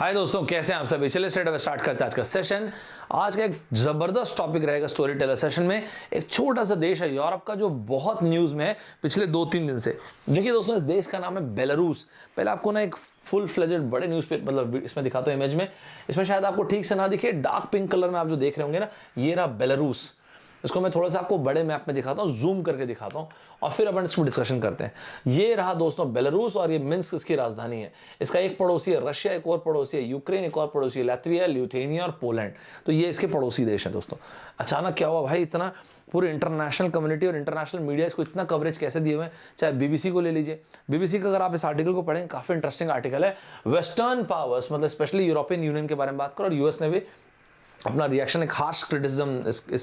हाय दोस्तों, कैसे हैं आप सभी। चलिए स्टार्ट करते हैं आज का सेशन। आज का एक जबरदस्त टॉपिक रहेगा स्टोरी टेलर सेशन में। एक छोटा सा देश है यूरोप का जो बहुत न्यूज में है पिछले 2-3 दिन से। देखिए दोस्तों, इस देश का नाम है बेलारूस। पहले आपको ना एक फुल फ्लेजेड बड़े न्यूज पे मतलब इसमें दिखाता हूं इमेज में। इसमें शायद आपको ठीक से ना दिखे, डार्क पिंक कलर में आप जो देख रहे होंगे ना, ये रहा बेलारूस। इसको मैं थोड़ा सा आपको बड़े मैप में दिखाता हूँ, जूम करके दिखाता हूँ और फिर अपन इसको डिस्कशन करते हैं। ये रहा दोस्तों बेलारूस और ये मिन्स्क इसकी राजधानी है। इसका एक पड़ोसी है रशिया, एक और पड़ोसी है यूक्रेन, एक और पड़ोसी है लैटविया, लिथुआनिया और पोलैंड। तो ये इसके पड़ोसी देश हैं दोस्तों। अचानक क्या हुआ भाई, इतना पूरे इंटरनेशनल कम्युनिटी और इंटरनेशनल मीडिया इसको इतना कवरेज कैसे दिए हुए हैं। चाहे बीबीसी को ले लीजिए, बीबीसी का अगर आप इस आर्टिकल को पढ़ें, काफी इंटरेस्टिंग आर्टिकल है। वेस्टर्न पावर्स मतलब स्पेशली यूरोपियन यूनियन के बारे में बात करो, और यूएस ने भी अपना रिएक्शन, एक हार्श क्रिटिसिज्म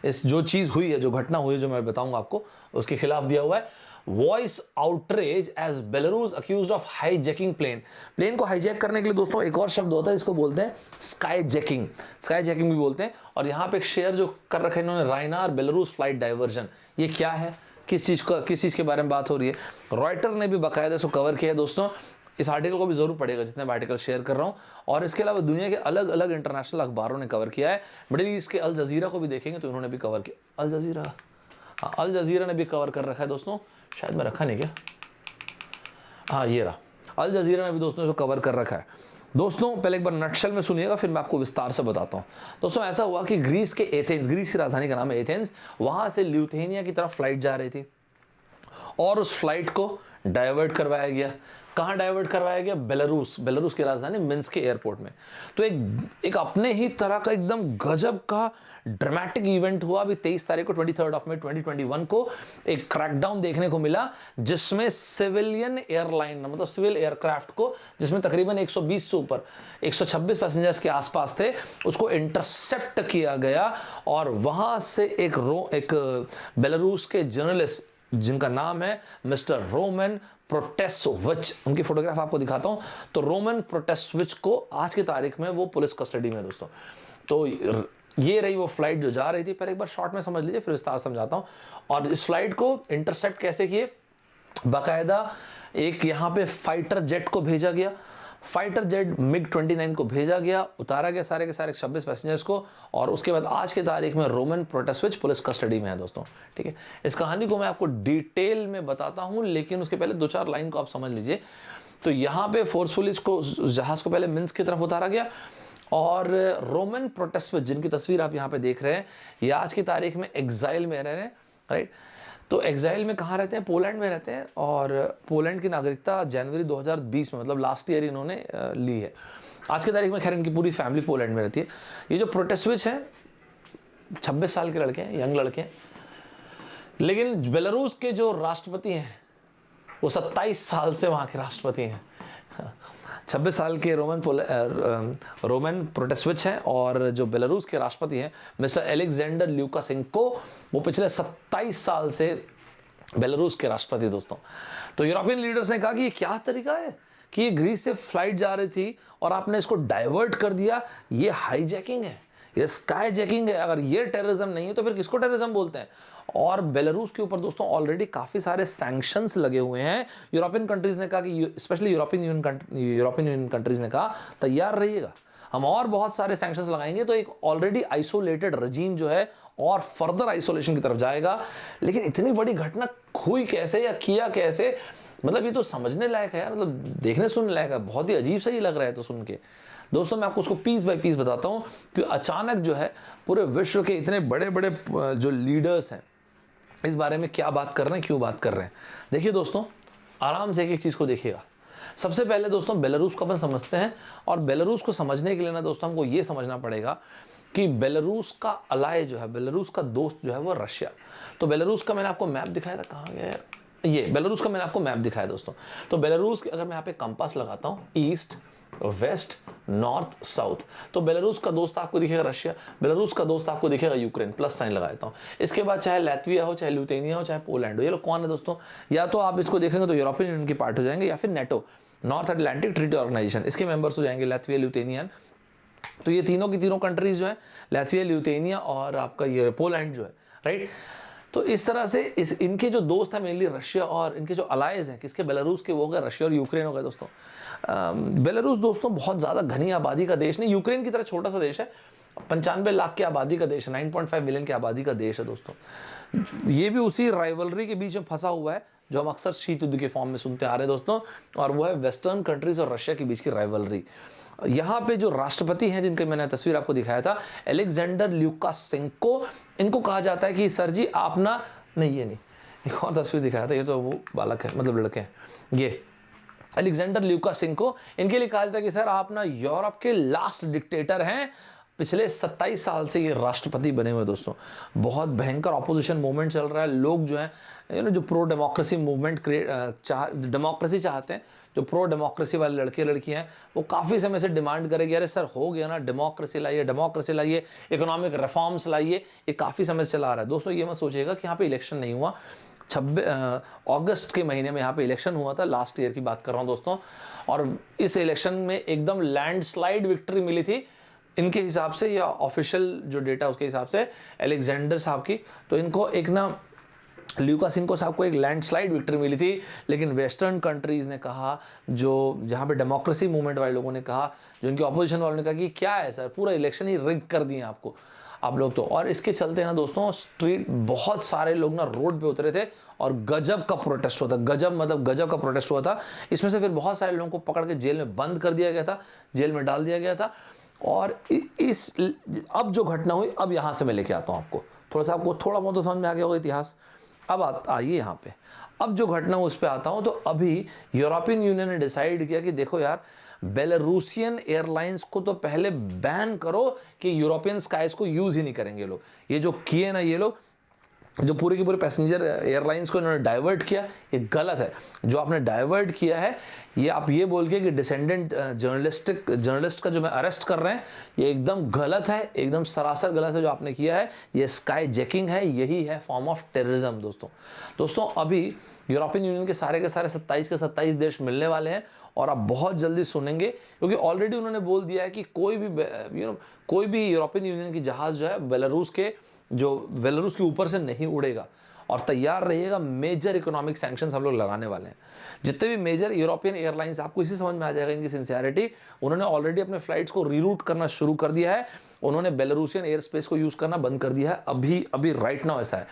इस जो चीज हुई है, जो घटना हुई है, जो मैं बताऊंगा आपको, उसके खिलाफ दिया हुआ है। Voice outrage as Belarus accused of hijacking plane को हाईजैक करने के लिए दोस्तों एक और शब्द होता है, इसको बोलते हैं स्काई जैकिंग भी बोलते हैं। और यहाँ पे एक शेयर जो कर रखे इन्होंने, रायनार बेलारूस फ्लाइट डाइवर्जन। ये क्या है, किस चीज के बारे में बात हो रही है। रॉयटर ने भी बाकायदा इसको कवर किया है दोस्तों। इस आर्टिकल को भी जरूर पढ़ेगा जितने मैं आर्टिकल शेयर कर रहा हूं। और इसके अलावा दुनिया के अलग अलग इंटरनेशनल अखबारों ने कवर किया है। मिडिल ईस्ट के अल जजीरा को भी देखेंगे तो उन्होंने भी कवर किया। अल जजीरा ने भी कवर कर रखा है दोस्तों। शायद मैं रखा नहीं क्या, हाँ ये रहा। अल जजीरा ने भी दोस्तों इसको कवर कर रखा है। दोस्तों पहले एक बार नटशेल में सुनिएगा, फिर मैं आपको विस्तार से बताता हूं। दोस्तों ऐसा हुआ कि ग्रीस के एथेंस, ग्रीस की राजधानी का नाम है एथेंस, वहां से लिथुआनिया की तरफ फ्लाइट जा रही थी और उस फ्लाइट को डाइवर्ट करवाया गया। कहां डाइवर्ट करवाया गया? बेलारूस की राजधानी मिन्स्क के एयरपोर्ट में। तो एक अपने ही तरह का एकदम गजब का ड्रामेटिक इवेंट हुआ। अभी 23 तारीख को 23 मई 2021 को एक क्रैकडाउन देखने को मिला, जिसमें सिविलियन एयरलाइन मतलब सिविल एयरक्राफ्ट को, जिसमें तकरीबन 120 से ऊपर 126 पैसेंजर्स के आसपास थे, उसको इंटरसेप्ट किया गया। और वहां से एक बेलारूस के जर्नलिस्ट जिनका नाम है मिस्टर रोमन प्रोटेस्विच, उनकी फोटोग्राफ आपको दिखाता हूं। तो रोमन प्रोटेस्विच को आज की तारीख में वो पुलिस कस्टडी में है दोस्तों। तो ये रही वो फ्लाइट जो जा रही थी। पहले एक बार शॉर्ट में समझ लीजिए, फिर विस्तार समझाता हूं। और इस फ्लाइट को इंटरसेप्ट कैसे किए, बाकायदा एक यहां पे फाइटर जेट को भेजा गया, फाइटर जेट MiG-29 को भेजा गया, उतारा गया सारे के सारे 26 पैसेंजर्स को। और उसके बाद आज की तारीख में रोमन प्रोटेस्विच पुलिस कस्टडी में है दोस्तों। ठीक है, इस कहानी को मैं आपको डिटेल में बताता हूं, लेकिन उसके पहले 2-4 लाइन को आप समझ लीजिए। तो यहां पे फोर्सफुली इसको, जहाज को पहले मिन्स्क की तरफ उतारा गया और रोमन प्रोटेस्विच, जिनकी तस्वीर आप यहां पे देख रहे हैं, ये आज की तारीख में एग्जाइल में रह रहे हैं। राइट, तो एग्जाइल में कहाँ रहते हैं? पोलैंड में रहते हैं। और पोलैंड की नागरिकता जनवरी 2020 में मतलब लास्ट ईयर इन्होंने ली है। आज की तारीख में खैर इनकी पूरी फैमिली पोलैंड में रहती है। ये जो प्रोटेस्विच हैं 26 साल के लड़के हैं, यंग लड़के हैं। लेकिन बेलारूस के जो राष्ट्रपति हैं वो 27 साल से वहां के राष्ट्रपति हैं। 26 साल के रोमन प्रोटेस्विच हैं और जो बेलारूस के राष्ट्रपति हैं मिस्टर एलेक्जेंडर ल्यूकाशेंको, वो पिछले 27 साल से बेलारूस के राष्ट्रपति दोस्तों। तो यूरोपियन लीडर्स ने कहा कि ये क्या तरीका है कि ये ग्रीस से फ्लाइट जा रही थी और आपने इसको डाइवर्ट कर दिया। ये हाईजैकिंग है, ये स्काई जैकिंग है। अगर ये टेररिज्म नहीं है तो फिर किसको टेररिज्म बोलते हैं? और बेलारूस के ऊपर दोस्तों ऑलरेडी काफी सारे सैंक्शंस लगे हुए हैं। यूरोपियन कंट्रीज ने कहा कि, स्पेशली यूरोपियन यूनियन कंट्रीज ने कहा तैयार रहिएगा, हम और बहुत सारे सैंक्शंस लगाएंगे। तो एक ऑलरेडी आइसोलेटेड रजीम जो है और फर्दर आइसोलेशन की तरफ जाएगा। लेकिन इतनी बड़ी घटना हुई कैसे या किया कैसे, मतलब ये तो समझने लायक है यार, मतलब देखने सुनने लायक है। बहुत ही अजीब सा ही लग रहा है तो सुन के दोस्तों। मैं आपको उसको पीस बाय पीस बताता हूं कि अचानक जो है पूरे विश्व के इतने बड़े बड़े जो लीडर्स हैं इस बारे में क्या बात कर रहे हैं, क्यों बात कर रहे हैं। देखिए दोस्तों, आराम से एक चीज को देखिएगा। सबसे पहले दोस्तों बेलारूस को अपन समझते हैं, और बेलारूस को समझने के लिए ना दोस्तों हमको ये समझना पड़ेगा कि बेलारूस का अलाय जो है, बेलारूस का दोस्त जो है वो रशिया। तो बेलारूस का मैंने आपको मैप दिखाया था, कहाँ गया है ये? बेलारूस का मैंने आपको मैप दिखाया दोस्तों। तो बेलारूस के अगर मैं यहाँ पे कंपास लगाता हूँ, ईस्ट वेस्ट नॉर्थ साउथ, तो बेलारूस का दोस्त आपको दिखेगा रशिया, बेलारूस का दोस्त आपको दिखेगा यूक्रेन, प्लस साइन लगा देता हूं। इसके बाद चाहे लैटविया हो, चाहे लिथुआनिया हो, चाहे पोलैंड हो, ये लोग कौन है दोस्तों? या तो आप इसको देखेंगे तो यूरोपियन यूनियन की पार्ट हो जाएंगे, या फिर NATO, North Atlantic Treaty Organization, इसके मेंबर्स हो जाएंगे लैटविया, लिथुआनिया। तो ये तीनों की तीनों कंट्रीज जो है, लैटविया, लिथुआनिया और आपका ये पोलैंड जो है, राइट, तो इस तरह से इनके जो दोस्त हैं मेनली रशिया, और इनके जो अलाइज हैं किसके, बेलारूस के, वो हो गए रशिया और यूक्रेन हो गए दोस्तों। बेलारूस दोस्तों बहुत ज़्यादा घनी आबादी का देश नहीं, यूक्रेन की तरह छोटा सा देश है, 95 लाख की आबादी का देश है, 9.5 मिलियन की आबादी का देश है दोस्तों। ये भी उसी राइवलरी के बीच में फंसा हुआ है जो हम अक्सर शीत युद्ध के फॉर्म में सुनते आ रहे हैं दोस्तों, और वो है वेस्टर्न कंट्रीज और रशिया के बीच की राइवलरी। यहाँ पे जो राष्ट्रपति हैं जिनकी मैंने तस्वीर आपको दिखाया था, अलेक्जेंडर ल्यूकाशेंको, इनको कहा जाता है कि सर जी आप ना, नहीं ये नहीं, एक और तस्वीर दिखाया था, ये तो वो बालक है, मतलब लड़के हैं, ये अलेक्जेंडर ल्यूकाशेंको, इनके लिए कहा जाता है कि सर आप ना यूरोप के लास्ट डिक्टेटर हैं, पिछले 27 साल से ये राष्ट्रपति बने हुए दोस्तों। बहुत भयंकर ऑपोजिशन मूवमेंट चल रहा है, लोग जो हैं जो प्रो डेमोक्रेसी मूवमेंट डेमोक्रेसी चाहते हैं, जो प्रो डेमोक्रेसी वाले लड़के लड़कियां हैं, वो काफ़ी समय से डिमांड करेंगे, अरे सर हो गया ना, डेमोक्रेसी लाइए, डेमोक्रेसी लाइए, इकोनॉमिक रिफॉर्म्स लाइए, ये काफ़ी समय से चला आ रहा है दोस्तों। ये मत सोचिएगा कि यहाँ पे इलेक्शन नहीं हुआ, 26 अगस्त के महीने में यहाँ पे इलेक्शन हुआ था, लास्ट ईयर की बात कर रहा हूँ दोस्तों, और इस इलेक्शन में एकदम लैंडस्लाइड विक्ट्री मिली थी इनके हिसाब से, या ऑफिशियल जो डेटा उसके हिसाब से अलेक्जेंडर साहब की, तो इनको एक ना ल्यूकाशेंको साहब को एक लैंडस्लाइड विक्ट्री मिली थी। लेकिन वेस्टर्न कंट्रीज ने कहा, जो जहाँ पे डेमोक्रेसी मूवमेंट वाले लोगों ने कहा, जो इनके ऑपोजिशन वालों ने कहा कि क्या है सर, पूरा इलेक्शन ही रिग कर दिए आपको आप लोग तो। और इसके चलते ना दोस्तों स्ट्रीट बहुत सारे लोग ना रोड पे उतरे थे और गजब का प्रोटेस्ट हुआ था, गजब मतलब गजब का प्रोटेस्ट हुआ था। इसमें से फिर बहुत सारे लोगों को पकड़ के जेल में बंद कर दिया गया था, जेल में डाल दिया गया था। और अब जो घटना हुई, अब यहाँ से मैं लेके आता हूँ आपको, थोड़ा सा आपको थोड़ा बहुत तो समझ में आ गया होगा इतिहास। अब आइए यहाँ पे, अब जो घटना उस पर आता हूँ। तो अभी यूरोपियन यूनियन ने डिसाइड किया कि देखो यार, बेलारूसियन एयरलाइंस को तो पहले बैन करो कि यूरोपियन स्काइज को यूज ही नहीं करेंगे लोग। ये जो किए ना ये लोग, जो पूरे के पूरे पैसेंजर एयरलाइंस को इन्होंने डाइवर्ट किया, ये गलत है। जो आपने डाइवर्ट किया है, ये आप ये बोल के कि डिसेंडेंट जर्नलिस्ट का जो मैं अरेस्ट कर रहे हैं, ये एकदम गलत है, एकदम सरासर गलत है जो आपने किया है। ये स्काई जैकिंग है, यही है फॉर्म ऑफ टेररिज्म दोस्तों। अभी यूरोपियन यूनियन के सारे 27 के 27 देश मिलने वाले हैं, और आप बहुत जल्दी सुनेंगे, क्योंकि ऑलरेडी उन्होंने बोल दिया है कि कोई भी यूरोपियन यूनियन की जहाज जो है बेलारूस के ऊपर से नहीं उड़ेगा। और तैयार रहिएगा, मेजर इकोनॉमिक सैंक्शंस हम लोग लगाने वाले हैं। जितने भी मेजर यूरोपियन एयरलाइंस, आपको इसी समझ में आ जाएगा इनकी सिंसियरिटी, उन्होंने ऑलरेडी अपने फ्लाइट्स को रीरूट करना शुरू कर दिया है। उन्होंने बेलारूसियन एयर स्पेस को यूज करना बंद कर दिया है, अभी राइट नाउ ऐसा है।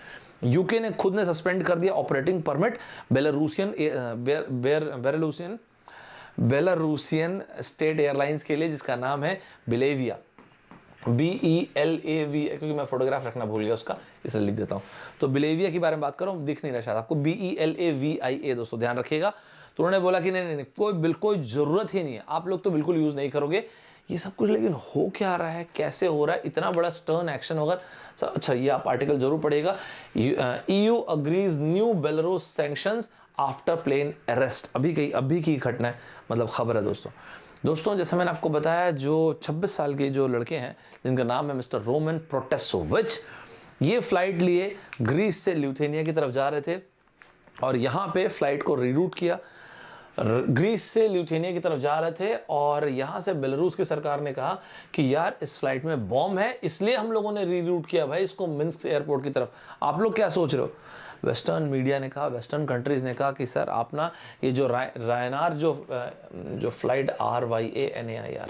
यूके ने खुद ने सस्पेंड कर दिया operating permit Belarusian state airlines के लिए, जिसका नाम है बिलेविया, BELAV, क्योंकि मैं फोटोग्राफ रखना भूल गया उसका, इसलिए लिख देता हूँ। तो बिलेविया के बारे में बात करूँ, दिख नहीं रहा शायद आपको, BELAVIA दोस्तों, ध्यान रखिएगा। तो उन्होंने बोला कि नहीं, कोई जरूरत ही नहीं है, आप लोग तो बिल्कुल यूज नहीं करोगे ये सब कुछ। लेकिन हो क्या रहा है, कैसे हो रहा है, इतना बड़ा स्टर्न एक्शन वगैरह। अच्छा, ये आप आर्टिकल जरूर पढ़िएगा। EU agrees new Belarus sanctions after plane arrest. अभी की घटना है, मतलब खबर है दोस्तों। जैसा मैंने आपको बताया, जो 26 साल के जो लड़के हैं जिनका नाम है मिस्टर रोमन प्रोटेसोविच, ये फ्लाइट लिए ग्रीस से ल्यूथेनिया की तरफ जा रहे थे, और यहाँ पे फ्लाइट को रीरूट किया। ग्रीस से ल्यूथेनिया की तरफ जा रहे थे, और यहाँ से बेलारूस की सरकार ने कहा कि यार इस फ्लाइट में बॉम्ब है, इसलिए हम लोगों ने रीरूट किया भाई इसको मिन्स्क एयरपोर्ट की तरफ। आप लोग क्या सोच रहे हो? वेस्टर्न मीडिया ने कहा, वेस्टर्न कंट्रीज ने कहा कि सर आप ना ये जो रायनार जो फ्लाइट RYANAIR,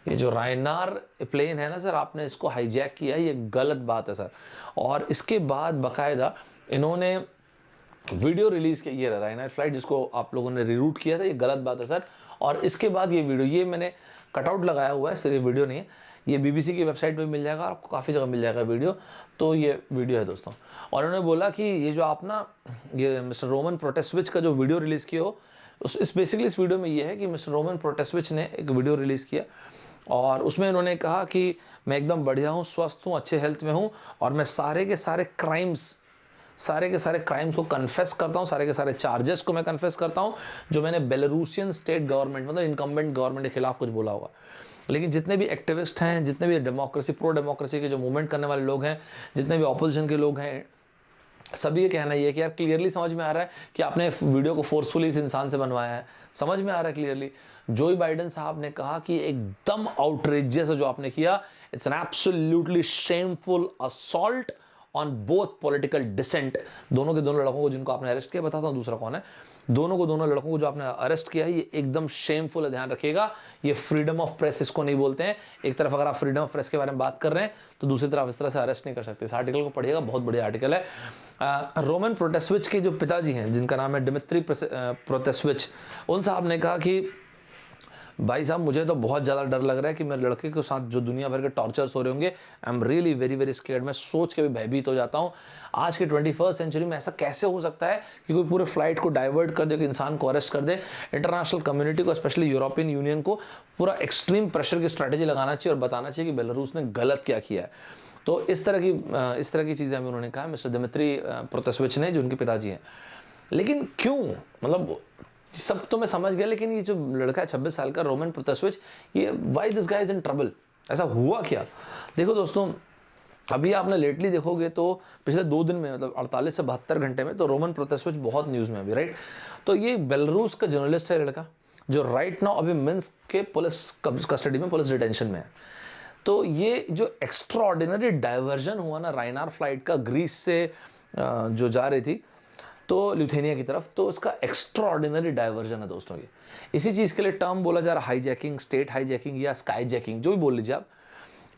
ये जो रायनार प्लेन है ना सर, आपने इसको हाईजैक किया है, ये गलत बात है सर। और इसके बाद बाकायदा इन्होंने वीडियो रिलीज किया, ये रायनार फ्लाइट जिसको आप लोगों ने रीरूट किया था, ये गलत बात है सर। और इसके बाद ये वीडियो, ये मैंने कटआउट लगाया हुआ है, सिर्फ ये वीडियो नहीं है, ये BBC की वेबसाइट पे मिल जाएगा, आपको काफ़ी जगह मिल जाएगा वीडियो। तो ये वीडियो है दोस्तों। और उन्होंने बोला कि ये जो आप ना, ये मिस्टर रोमन प्रोटेसविच का जो वीडियो रिलीज़ किया हो, बेसिकली इस वीडियो में ये है कि मिस्टर रोमन प्रोटेसविच ने एक वीडियो रिलीज़ किया, और उसमें उन्होंने कहा कि मैं एकदम बढ़िया हूँ, स्वस्थ हूँ, अच्छे हेल्थ में हूँ, और मैं सारे के सारे क्राइम्स को कन्फेस करता हूँ, सारे के सारे चार्जेस को मैं कन्फेस करता हूँ जो मैंने बेलारूसियन स्टेट गवर्नमेंट, मतलब इनकम्बेंट गवर्नमेंट के खिलाफ कुछ बोला होगा। लेकिन जितने भी एक्टिविस्ट हैं, जितने भी प्रो डेमोक्रेसी के जो मूवमेंट करने वाले लोग हैं, जितने भी ऑपोजिशन के लोग हैं, सभी ये कहना ये है कि यार क्लियरली समझ में आ रहा है कि आपने वीडियो को फोर्सफुली इस इंसान से बनवाया है, समझ में आ रहा है क्लियरली। जो बाइडेन साहब ने कहा कि एकदम आउटरेजियस है जो आपने किया, it's an absolutely shameful assault, on both political dissent. दोनों के दोनों लड़कों को जिनको आपने अरेस्ट किया, बताता हूँ दूसरा कौन है, दोनों लड़कों को जो आपने अरेस्ट किया है ये एकदम शेमफुल है, ध्यान रखिएगा। ये फ्रीडम ऑफ प्रेस इसको नहीं बोलते हैं। एक तरफ अगर आप फ्रीडम ऑफ प्रेस के बारे में बात कर रहे हैं तो दूसरी तरफ इस तरह से अरेस्ट नहीं कर सकते। इस आर्टिकल को पढ़िएगा, बहुत बढ़िया आर्टिकल है। रोमन प्रोटेस्विच के जो पिताजी हैं, जिनका नाम है डिमित्री प्रोटेस्विच, उन साहब ने कहा कि भाई साहब मुझे तो बहुत ज़्यादा डर लग रहा है कि मेरे लड़के के साथ जो दुनिया भर के टॉर्चर्स हो रहे होंगे, I am really very very scared. मैं सोच के भी भयभीत हो जाता हूँ। आज के 21st सेंचुरी में ऐसा कैसे हो सकता है कि कोई पूरे फ्लाइट को डाइवर्ट कर दे, कि इंसान को अरेस्ट कर दे। इंटरनेशनल कम्युनिटी को, स्पेशली यूरोपियन यूनियन को पूरा एक्सट्रीम प्रेशर की स्ट्रैटेजी लगाना चाहिए और बताना चाहिए कि बेलारूस ने गलत क्या किया है। तो इस तरह की चीज़ें हमें उन्होंने कहा मिस्टर दिमित्री प्रोटेस्विच ने, जो उनके पिताजी हैं। लेकिन क्यों, मतलब सब तो मैं समझ गया, लेकिन ये जो लड़का है 26 साल का रोमन प्रोटेस्विच, ये why this guy is in trouble, ऐसा हुआ क्या? देखो दोस्तों, अभी आपने लेटली देखोगे तो पिछले 2 दिन में, मतलब 48 से 72 घंटे में, तो रोमन प्रोटेस्विच बहुत न्यूज़ में अभी, राइट। तो ये बेलारूस का जर्नलिस्ट है लड़का, जो राइट नाउ अभी मिन्स्क के पुलिस कस्टडी में, पुलिस डिटेंशन में है। तो ये जो एक्स्ट्रा ऑर्डिनरी डाइवर्जन हुआ ना राइनार फ्लाइट का, ग्रीस से जो जा रही थी तो लिथुआनिया की तरफ, तो उसका एक्स्ट्रा ऑर्डिनरी डाइवर्जन है दोस्तों। ये इसी चीज़ के लिए टर्म बोला जा रहा है हाईजैकिंग, स्टेट हाईजैकिंग या स्काई जैकिंग, जो भी बोल लीजिए आप।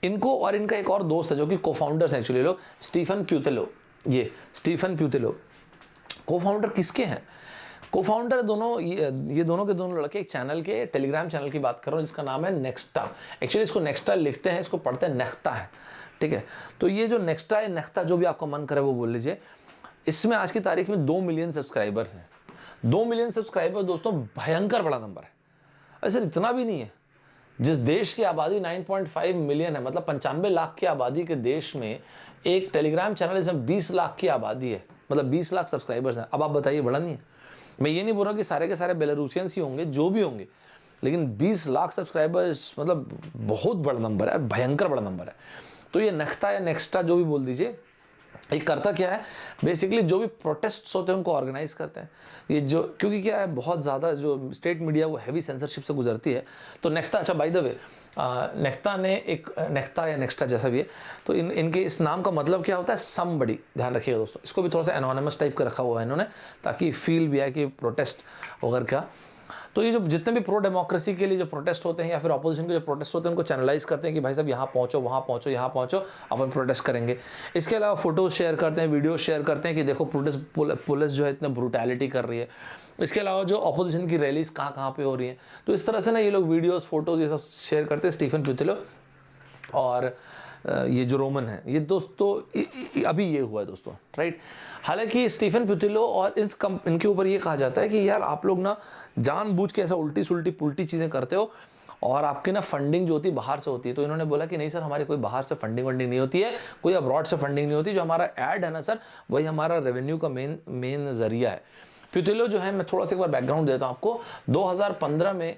इनको और इनका एक और दोस्त है जो कि को-फाउंडर्स हैं एक्चुअली लोग, स्टीफन प्यूतेलो। ये स्टीफन प्यूतेलो को-फाउंडर किसके हैं? को-फाउंडर दोनों ये दोनों के दोनों लड़के एक चैनल के, टेलीग्राम चैनल की बात कर रहा हूँ, जिसका नाम है नेक्स्टा। एक्चुअली इसको नेक्स्टा लिखते हैं, इसको पढ़ते हैं नेक्स्टा है, ठीक है। तो ये जो नेक्स्टा है, नेक्स्टा, जो भी आपका मन करे वो बोल लीजिए। इसमें आज की तारीख में 2 मिलियन सब्सक्राइबर्स हैं। 2 मिलियन सब्सक्राइबर दोस्तों भयंकर बड़ा नंबर है। ऐसे इतना भी नहीं है। जिस देश की आबादी 9.5 मिलियन है, मतलब 95 लाख की आबादी के देश में एक टेलीग्राम चैनल, इसमें 20 लाख की आबादी है, मतलब 20 लाख सब्सक्राइबर्स हैं। अब आप बताइए, बड़ा नहीं है? मैं ये नहीं बोल रहा कि सारे के सारे बेलारूसियंस ही होंगे, जो भी होंगे, लेकिन 20 लाख सब्सक्राइबर्स मतलब बहुत बड़ा नंबर है, भयंकर बड़ा नंबर है। तो ये नेक्स्टा या नेक्स्टा, जो भी बोल दीजिए, ये करता क्या है, बेसिकली जो भी प्रोटेस्ट्स होते हैं उनको ऑर्गेनाइज करते हैं। ये जो, क्योंकि क्या है, बहुत ज़्यादा जो स्टेट मीडिया वो हैवी सेंसरशिप से गुजरती है, तो नेक्स्टा, अच्छा बाय द वे, नेक्स्टा ने एक, नेक्स्टा या नेक्स्टा जैसा भी है, तो इनके इस नाम का मतलब क्या होता है, समबडी। ध्यान रखिएगा दोस्तों, इसको भी थोड़ा सा एनोनिमस टाइप का रखा हुआ है इन्होंने, ताकि फील भी आए कि प्रोटेस्ट वगैरह का। तो ये जो जितने भी प्रो डेमोक्रेसी के लिए जो प्रोटेस्ट होते हैं या फिर अपोजिशन के जो प्रोटेस्ट होते हैं, उनको चैनलाइज करते हैं कि भाई साहब यहाँ पहुँचो, वहाँ पहुँचो, यहाँ पहुँचो, अपन प्रोटेस्ट करेंगे। इसके अलावा फोटोज शेयर करते हैं, वीडियो शेयर करते हैं कि देखो पुलिस जो है इतना ब्रूटैलिटी कर रही है। इसके अलावा जो अपोजिशन की रैलीज कहाँ कहाँ पे हो रही हैं, तो इस तरह से ना ये लोग वीडियोज़, फोटोज़ ये सब शेयर करते हैं, स्टीफन प्यूतेलो और ये जो रोमन है, ये दोस्तों अभी ये हुआ है दोस्तों, राइट। हालांकि स्टीफन प्यूतेलो और इनके ऊपर ये कहा जाता है कि यार आप लोग ना जानबूझ के ऐसा उल्टी सुल्टी पुल्टी चीज़ें करते हो और आपकी ना फंडिंग जो होती है बाहर से होती है। तो इन्होंने बोला कि नहीं सर, हमारी कोई बाहर से फंडिंग वंडिंग नहीं होती है, कोई अब्रॉड से फंडिंग नहीं होती, जो हमारा ऐड है ना सर, वही हमारा रेवेन्यू का मेन जरिया है। प्यूतेलो जो है, मैं थोड़ा सा एक बार बैकग्राउंड देता हूँ आपको। 2015 में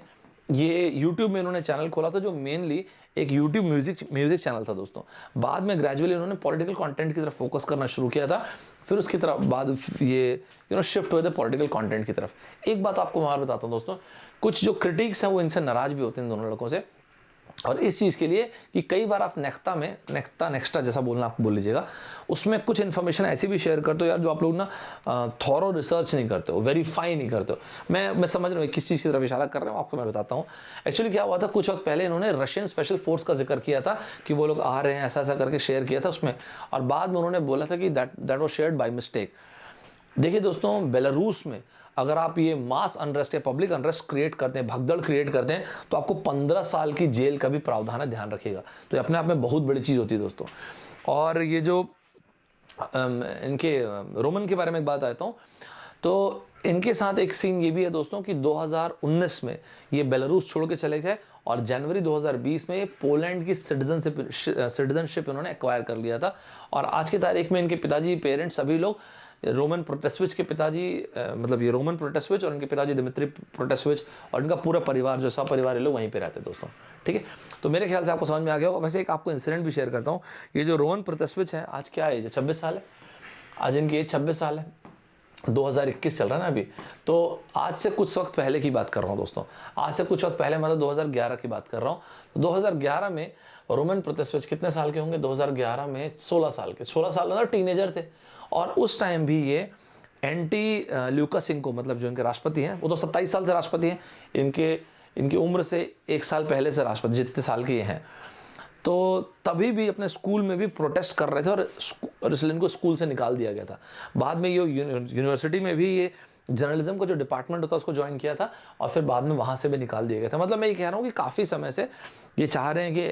ये यूट्यूब में इन्होंने चैनल खोला था, जो मेनली एक यूट्यूब म्यूजिक चैनल था दोस्तों। बाद में ग्रेजुअली इन्होंने पॉलिटिकल कंटेंट की तरफ फोकस करना शुरू किया था, फिर उसकी तरफ बाद ये शिफ्ट हुए थे पॉलिटिकल कंटेंट की तरफ। एक बात आपको मैं बताता हूँ दोस्तों, कुछ जो क्रिटिक्स हैं वो इनसे नाराज भी होते हैं, इन दोनों लड़कों से, और इस चीज़ के लिए कि कई बार आप नेक्स्टा जैसा बोलना आप बोल लीजिएगा, उसमें कुछ इन्फॉर्मेशन ऐसी भी शेयर करते हो यार जो आप लोग ना थॉरो रिसर्च नहीं करते हो, वेरीफाई नहीं करते हो। मैं समझ रहा हूँ किस चीज़ की तरफ इशारा कर रहे हो, आपको मैं बताता हूँ। एक्चुअली क्या हुआ था, कुछ वक्त पहले इन्होंने रशियन स्पेशल फोर्स का जिक्र किया था कि वो लोग आ रहे हैं, ऐसा ऐसा करके शेयर किया था उसमें, और बाद में उन्होंने बोला था कि that was shared by mistake. देखिए दोस्तों, बेलारूस में अगर आप ये मास अनरेस्ट या पब्लिक अनरेस्ट क्रिएट करते हैं, भगदड़ क्रिएट करते हैं, तो आपको 15 साल की जेल का भी प्रावधान है, ध्यान रखिएगा। तो ये अपने आप में बहुत बड़ी चीज़ होती है दोस्तों। और ये जो इनके रोमन के बारे में एक बात आता हूँ, तो इनके साथ एक सीन ये भी है दोस्तों कि 2019 में ये बेलारूस छोड़ के चले गए और जनवरी 2020 में ये पोलैंड की सिटीजनशिप इन्होंने एक्वायर कर लिया था। और आज की तारीख में इनके पिताजी, पेरेंट्स, सभी लोग रोमन प्रोटेस्विच के पिताजी, मतलब ये रोमन प्रोटेस्विच और इनके पिताजी दिमित्री प्रोटेस्विच और इनका पूरा परिवार, जो सब परिवार ये लोग वहीं पे रहते हैं दोस्तों, ठीक है। तो मेरे ख्याल से आपको समझ में आ गया होगा। वैसे एक आपको इंसिडेंट भी शेयर करता हूँ। ये जो रोमन प्रोटेस्विच है, आज क्या एज है, 26 साल है। आज इनकी एज 26 साल है। 2021 चल रहा है ना अभी, तो आज से कुछ वक्त पहले की बात कर रहा हूँ दोस्तों, आज से कुछ वक्त पहले मतलब 2011 की बात कर रहा हूँ। तो 2011 में रोमन प्रोतासेविच कितने साल के होंगे? 2011 में 16 साल के, 16 साल मतलब टीनेजर थे। और उस टाइम भी ये एंटी ल्यूकाशेंको, मतलब जो इनके राष्ट्रपति हैं, वो तो 27 साल से राष्ट्रपति हैं, इनकी उम्र से 1 साल पहले से राष्ट्रपति, जितने साल के ये हैं। तो तभी भी अपने स्कूल में भी प्रोटेस्ट कर रहे थे और इसलिए इनको स्कूल से निकाल दिया गया था। बाद में ये यूनिवर्सिटी में भी ये जर्नलिज्म का जो डिपार्टमेंट होता है उसको ज्वाइन किया था, और फिर बाद में वहाँ से भी निकाल दिया गया था। मतलब मैं ये कह रहा हूँ कि काफ़ी समय से ये चाह रहे हैं कि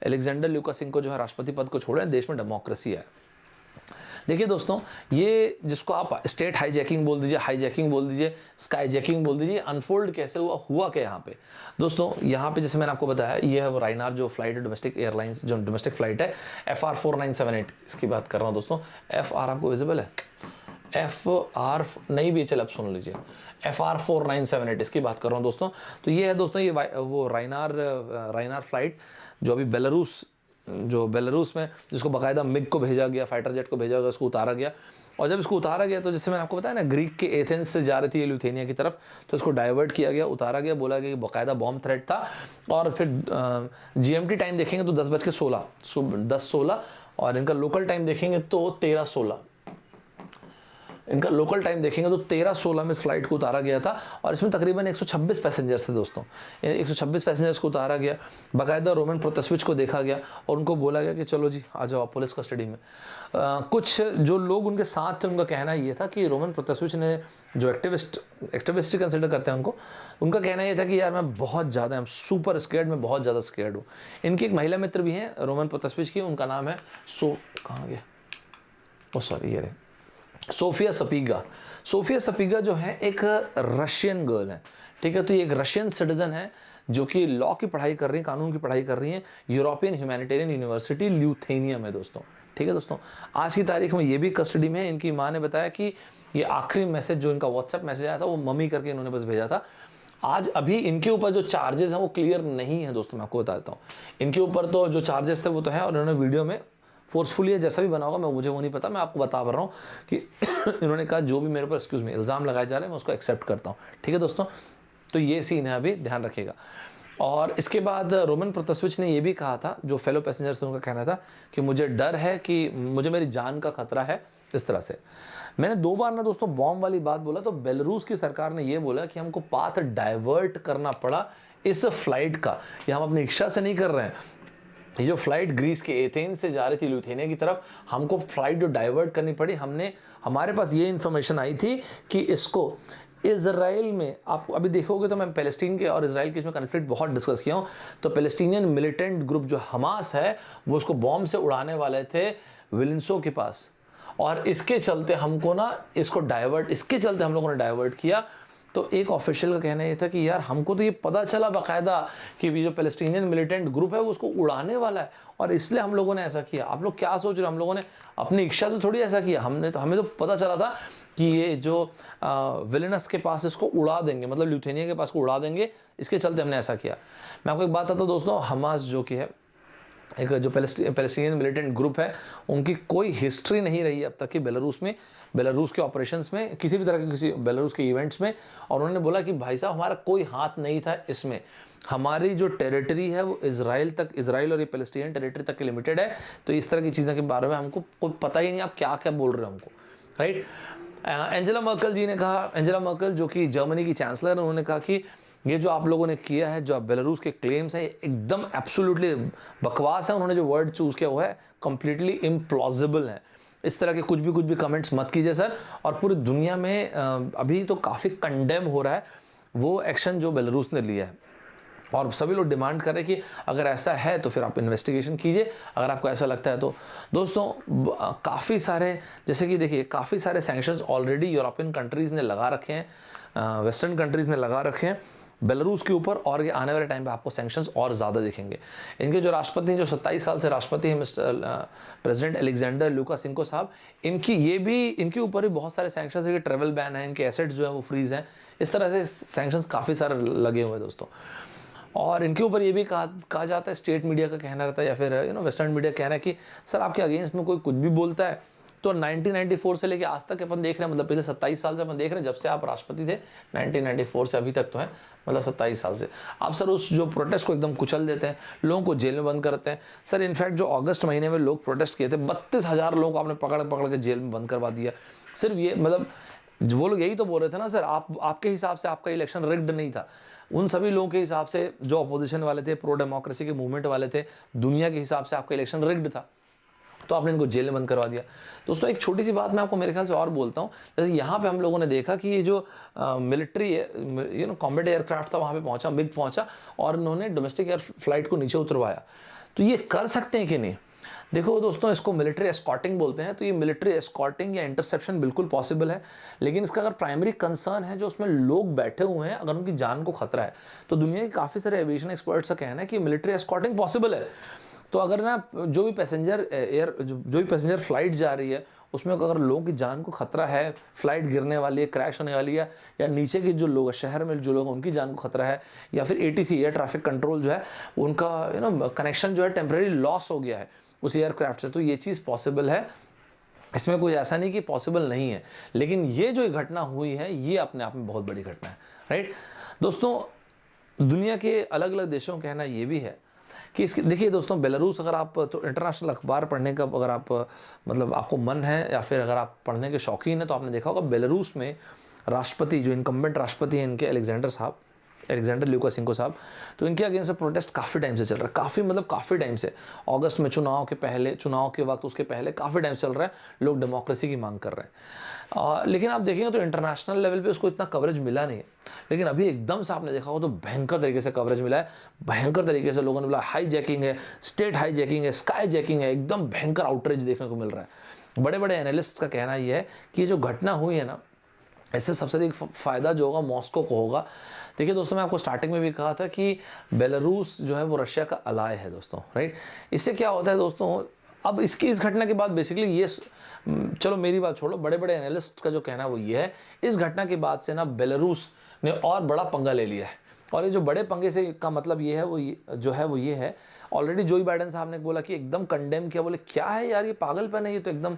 अलेक्जेंडर ल्यूकाशेंको जो है राष्ट्रपति पद को छोड़ें, देश में डेमोक्रेसी है। देखिए दोस्तों, ये जिसको आप स्टेट हाईजैकिंग बोल दीजिए, हाईजैकिंग बोल दीजिए, स्काई जैकिंग बोल दीजिए, अनफोल्ड कैसे हुआ क्या यहाँ पे? दोस्तों यहाँ पे जैसे मैंने आपको बताया, ये है वो राइनार जो फ्लाइट है, डोमेस्टिक एयरलाइंस जो डोमेस्टिक फ्लाइट है, FR 4978 इसकी बात कर रहा हूँ दोस्तों। FR आपको विजिबल है? FR नहीं भी, चल अब सुन लीजिए, FR 4978 इसकी बात कर रहा हूँ दोस्तों। तो ये है दोस्तों, ये वो राइनार फ्लाइट जो अभी बेलारूस में, जिसको बाकायदा मिग को भेजा गया, फाइटर जेट को भेजा गया, उसको उतारा गया। और जब इसको उतारा गया तो जैसे मैंने आपको बताया ना, ग्रीक के एथेंस से जा रही थी ये लिथुआनिया की तरफ, तो इसको डाइवर्ट किया गया, उतारा गया, बोला गया कि बाकायदा बॉम्ब थ्रेट था। और फिर GMT टाइम देखेंगे तो 10:16, और इनका लोकल टाइम देखेंगे तो 13:16, इनका लोकल टाइम देखेंगे तो 13:16 में इस फ्लाइट को उतारा गया था। और इसमें तकरीबन 126 पैसेंजर्स थे दोस्तों, 126 पैसेंजर्स को उतारा गया। बाकायदा रोमन प्रोतासेविच को देखा गया और उनको बोला गया कि चलो जी आ जाओ पुलिस कस्टडी में। कुछ जो लोग उनके साथ थे उनका कहना ये था कि रोमन प्रोतासेविच ने, जो एक्टिविस्ट कंसिडर करते हैं उनका कहना ये था कि यार मैं बहुत ज़्यादा सुपर स्केर्ड, मैं बहुत ज़्यादा स्केर्ड हूँ। इनकी एक महिला मित्र भी हैं रोमन प्रोतासेविच की, उनका नाम है कहाँ गया, ओ सॉरी ये रहे, सोफिया सपीगा जो है एक रशियन गर्ल है, ठीक है। तो ये एक रशियन सिटीजन है जो कि लॉ की पढ़ाई कर रही है, कानून की पढ़ाई कर रही है यूरोपियन ह्यूमैनिटेरियन यूनिवर्सिटी ल्यूथेनिया में दोस्तों, ठीक है दोस्तों। आज की तारीख में ये भी कस्टडी में है। इनकी माँ ने बताया कि ये आखिरी मैसेज जो इनका व्हाट्सएप मैसेज आया था वो मम्मी करके इन्होंने बस भेजा था। आज अभी इनके ऊपर जो चार्जेस हैं वो क्लियर नहीं है दोस्तों, मैं आपको बताता हूँ। इनके ऊपर तो जो चार्जेस थे वो तो है, और इन्होंने वीडियो में फोर्सफुली है, जैसा भी बना होगा मुझे वो नहीं पता, मैं आपको बता रहा हूँ कि इन्होंने कहा जो भी मेरे ऊपर एक्सक्यूज में इल्ज़ाम लगाए जा रहे हैं मैं उसको एक्सेप्ट करता हूँ, ठीक है दोस्तों। तो ये सीन है, अभी ध्यान रखिएगा। और इसके बाद रोमन प्रोतासेविच ने ये भी कहा था, जो फेलो पैसेंजर्स थे उनका कहना था कि मुझे डर है कि मुझे मेरी जान का खतरा है, इस तरह से। मैंने 2 बार ना दोस्तों बॉम्ब वाली बात बोला, तो बेलारूस की सरकार ने ये बोला कि हमको पाथ डाइवर्ट करना पड़ा इस फ्लाइट का, ये हम अपनी इच्छा से नहीं कर रहे हैं। ये जो फ्लाइट ग्रीस के एथेंस से जा रही थी लिथुआनिया की तरफ, हमको फ्लाइट जो डाइवर्ट करनी पड़ी, हमारे पास ये इन्फॉर्मेशन आई थी कि इसको इजराइल में, आप अभी देखोगे तो मैं पैलेस्टीन के और इजराइल के इसमें कन्फ्लिक्ट बहुत डिस्कस किया हूँ। तो पैलेस्टीनियन मिलिटेंट ग्रुप जो हमास है वो उसको बॉम्ब से उड़ाने वाले थे विलिंसो के पास, और इसके चलते हम लोगों ने डाइवर्ट किया। तो एक ऑफिशियल का कहना ये था कि यार हमको तो ये पता चला बाकायदा कि जो पैलेस्टीनियन मिलिटेंट ग्रुप है वो उसको उड़ाने वाला है, और इसलिए हम लोगों ने ऐसा किया। आप लोग क्या सोच रहे हो? हम लोगों ने अपनी इच्छा से थोड़ी ऐसा किया, हमें तो पता चला था कि ये जो विलिनस के पास इसको उड़ा देंगे, मतलब लिथुआनिया के पास को उड़ा देंगे, इसके चलते हमने ऐसा किया। मैं आपको एक बात बताता हूँ दोस्तों, हमास जो कि है एक जो पैलेस्टीनियन मिलिटेंट ग्रुप है, उनकी कोई हिस्ट्री नहीं रही अब तक कि बेलारूस के ऑपरेशंस में, किसी भी तरह के किसी बेलारूस के इवेंट्स में। और उन्होंने बोला कि भाई साहब हमारा कोई हाथ नहीं था इसमें, हमारी जो टेरिटरी है वो इजराइल और ये पैलेस्टीनियन टेरिटरी तक के लिमिटेड है। तो इस तरह की चीज़ों के बारे में हमको कोई पता ही नहीं, आप क्या क्या बोल रहे हो हमको, राइट। एंजेला मर्केल जो कि जर्मनी की चांसलर है, उन्होंने कहा कि ये जो आप लोगों ने किया है, जो आप बेलारूस के क्लेम्स हैं, एकदम एब्सोल्युटली बकवास है। उन्होंने जो वर्ड चूज़ किया हुआ है कंप्लीटली इम्प्लॉजिबल है। इस तरह के कुछ भी कमेंट्स मत कीजिए सर। और पूरी दुनिया में अभी तो काफ़ी कंडेम हो रहा है वो एक्शन जो बेलारूस ने लिया है, और सभी लोग डिमांड कर रहे हैं कि अगर ऐसा है तो फिर आप इन्वेस्टिगेशन कीजिए, अगर आपको ऐसा लगता है तो। दोस्तों काफ़ी सारे, जैसे कि देखिए, काफ़ी सारे सैंक्शंस ऑलरेडी यूरोपियन कंट्रीज़ ने लगा रखे हैं, वेस्टर्न कंट्रीज़ ने लगा रखे हैं बेलारूस के ऊपर, और ये आने वाले टाइम पे आपको सैंक्शंस और ज़्यादा दिखेंगे। इनके जो राष्ट्रपति हैं, जो 27 साल से राष्ट्रपति हैं, प्रेसिडेंट अलेक्जेंडर ल्यूकाशेंको साहब, इनके ऊपर भी बहुत सारे सैंक्शंस है कि ट्रैवल बैन है, इनके एसेट्स जो है वो फ्रीज हैं, इस तरह से सैंक्शंस काफ़ी सारे लगे हुए हैं दोस्तों। और इनके ऊपर ये भी कहा जाता है, स्टेट मीडिया का कहना रहता है या फिर वेस्टर्न मीडिया कहना है कि सर आपके अगेंस्ट में कोई कुछ भी बोलता है तो 1994 से लेके आज तक अपन देख रहे हैं, मतलब पिछले 27 साल से अपन देख रहे हैं, जब से आप राष्ट्रपति थे 1994 से अभी तक तो है, मतलब 27 साल से आप सर उस जो प्रोटेस्ट को एकदम कुचल देते हैं, लोगों को जेल में बंद करते हैं। सर इनफैक्ट जो अगस्त महीने में लोग प्रोटेस्ट किए थे, 32,000 लोगों को आपने पकड़ पकड़ के जेल में बंद करवा दिया। सिर्फ ये मतलब वो लोग यही तो बोल रहे थे ना सर, आपके हिसाब से आपका इलेक्शन रिग्ड नहीं था। उन सभी लोगों के हिसाब से जो अपोजिशन वाले थे, प्रो डेमोक्रेसी के मूवमेंट वाले थे, दुनिया के हिसाब से आपका इलेक्शन रिग्ड था, तो आपने इनको जेल में बंद करवा दिया। दोस्तों एक छोटी सी बात मैं आपको मेरे ख्याल से और बोलता हूँ, जैसे यहाँ पे हम लोगों ने देखा कि ये जो मिलिट्री कॉम्बैट एयरक्राफ्ट था वहाँ पे पहुँचा, मिग पहुँचा और उन्होंने डोमेस्टिक एयर फ्लाइट को नीचे उतरवाया। तो ये कर सकते हैं कि नहीं? देखो दोस्तों, इसको मिलिट्री एस्कॉर्टिंग बोलते हैं। तो ये मिलिट्री एस्कॉर्टिंग या इंटरसेप्शन बिल्कुल पॉसिबल है, लेकिन इसका अगर प्राइमरी कंसर्न है जो उसमें लोग बैठे हुए हैं, अगर उनकी जान को खतरा है, तो दुनिया के काफ़ी सारे एविएशन एक्सपर्ट्स का कहना है कि मिलिट्री एस्कॉर्टिंग पॉसिबल है। तो अगर ना जो भी पैसेंजर फ्लाइट जा रही है उसमें अगर लोगों की जान को खतरा है, फ्लाइट गिरने वाली है, क्रैश होने वाली है, या नीचे के जो लोग शहर में जो लोग उनकी जान को खतरा है, या फिर एटीसी एयर ट्रैफिक कंट्रोल जो है उनका कनेक्शन जो है टेम्परेरी लॉस हो गया है उस एयरक्राफ्ट से, तो ये चीज़ पॉसिबल है। इसमें कोई ऐसा नहीं कि पॉसिबल नहीं है, लेकिन ये जो घटना हुई है ये अपने आप में बहुत बड़ी घटना है, राइट दोस्तों। दुनिया के अलग अलग देशों का कहना ये भी है कि इसके देखिए दोस्तों, बेलारूस अगर आप तो इंटरनेशनल अखबार पढ़ने का अगर आप मतलब आपको मन है या फिर अगर आप पढ़ने के शौकीन है, तो आपने देखा होगा बेलारूस में राष्ट्रपति जो इनकम्बेंट राष्ट्रपति हैं इनके अलेक्जेंडर ल्यूकाशेंको साहब, तो इनके अगेंस्ट प्रोटेस्ट काफ़ी टाइम से चल रहा है, काफ़ी टाइम से। अगस्त में चुनाव के वक्त उसके पहले काफ़ी टाइम चल रहा है, लोग डेमोक्रेसी की मांग कर रहे हैं। लेकिन आप देखेंगे तो इंटरनेशनल लेवल पे उसको इतना कवरेज मिला नहीं है, लेकिन अभी एकदम से आपने देखा हो तो भयंकर तरीके से कवरेज मिला है। भयंकर तरीके से लोगों ने बोला हाई जैकिंग है, स्टेट हाई जैकिंग है, स्काई जैकिंग है, एकदम भयंकर आउटरीच देखने को मिल रहा है। बड़े बड़े एनालिस्ट का कहना ये है कि ये जो घटना हुई है ना, इससे सबसे अधिक फ़ायदा जो होगा मॉस्को को होगा। देखिए दोस्तों, मैं आपको स्टार्टिंग में भी कहा था कि बेलारूस जो है वो रशिया का अलाय है दोस्तों, राइट। इससे क्या होता है दोस्तों, अब इस घटना के बाद बेसिकली ये चलो मेरी बात छोड़ो, बड़े बड़े एनालिस्ट का जो कहना है वो ये है, इस घटना के बाद से ना बेलारूस ने और बड़ा पंगा ले लिया है। और ये जो बड़े पंगे से का मतलब ये है वो ये है ऑलरेडी जो बाइडेन साहब ने बोला कि एकदम कंडेम किया, बोले क्या है यार ये पागलपन है, ये तो एकदम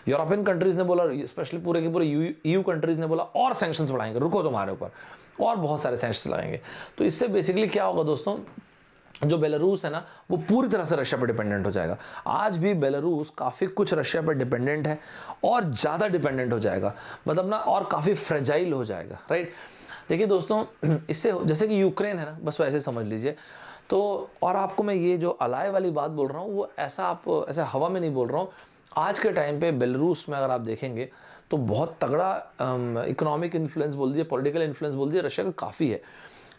यूरोपियन कंट्रीज़ ने बोला, स्पेशली पूरे के पूरे ईयू कंट्रीज़ ने बोला और सैंक्शंस बढ़ाएंगे, रुको तुम्हारे ऊपर और बहुत सारे सैंक्शंस लगाएंगे। तो इससे बेसिकली क्या होगा दोस्तों, जो बेलारूस है ना वो पूरी तरह से रशिया पर डिपेंडेंट हो जाएगा। आज भी बेलारूस काफ़ी कुछ रशिया पर डिपेंडेंट है और ज़्यादा डिपेंडेंट हो जाएगा, मतलब ना और काफ़ी फ्रेजाइल हो जाएगा, राइट। देखिए दोस्तों, इससे जैसे कि यूक्रेन है ना, बस वैसे समझ लीजिए। तो और आपको मैं ये जो अलाय वाली बात बोल रहा हूँ वो ऐसा हवा में नहीं बोल रहा हूँ। आज के टाइम पे बेलारूस में अगर आप देखेंगे तो बहुत तगड़ा इकोनॉमिक इन्फ्लुएंस बोल दीजिए, पॉलिटिकल इन्फ्लुएंस बोल दीजिए, रशिया का काफ़ी है।